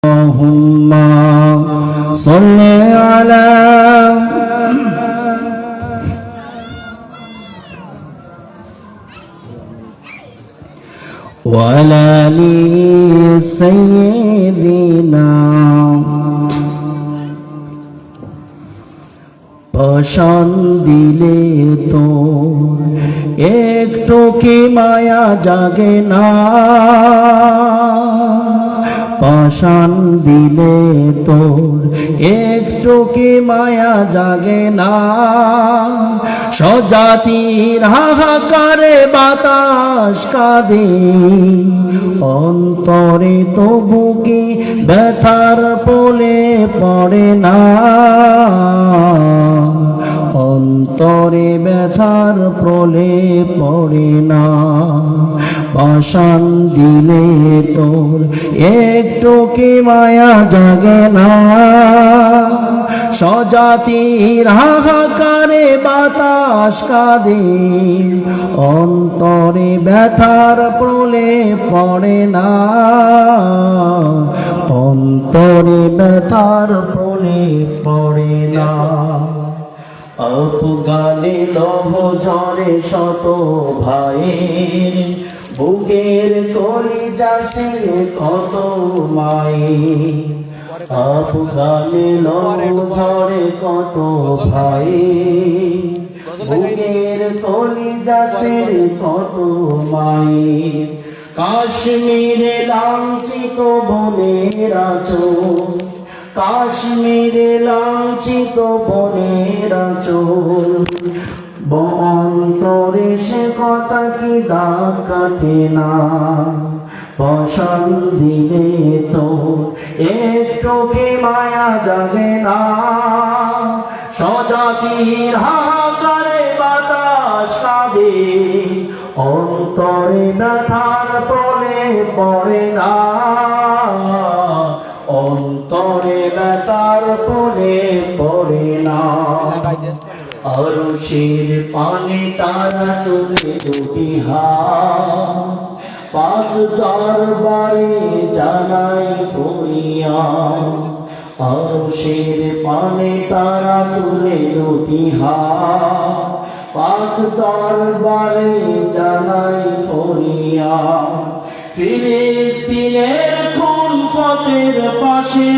اللهم صل على وعلى آل سيدنا পাষাণ দিলে তো একটু কি মায়া জাগে না, পাষাণ দিলে তোর একটু কি মায়া জাগে না। স্বজাতির হাহাকারে বাতাস কাঁদে, অন্তরে তবু কি ব্যথার পোলে পড়ে না, অন্তরে ব্যথার প্রলে পড়ে না। পাষাণ দিলে তোর একটু কি মায়া জাগে না, স্বজাতির হাহাকারে বাতাস কাঁদে, অন্তরে ব্যথার প্রলে পড়ে না, অন্তরে ব্যথার প্রলে পড়ে না। অপগানে লভ ঝরে শত ভাইয়ের, বুকের কলিজা সে কত মায়ের। অপগানে লভ ঝরে কত ভাইয়ের, বুকের কলিজা সে কত মায়ের। কাশ্মীরে লাঞ্ছিত বনের আঁচল, কাশ্মীরে লাঞ্ছিত বনের আঁচল, অন্তরে সে কথা কি দাগ কাটে না। পাষাণ দিলে তো একটু কি মায়া জাগে না, স্বজাতির হাহাকারে বাতাস কাঁদে, অন্তরে ব্যথার প্রলে পড়ে না, অন্তরে ব্যথার প্রলে পড়ে না। আরশের পানে তারা তুলে দুটি হাত, পাক দরবারে জানাই ফরিয়াদ। আরশের পানে তারা তুলে দুটি হাত, পাক দরবারে জানাই ফরিয়াদ। ফিলিস্তিনের খুন ফতের পাশে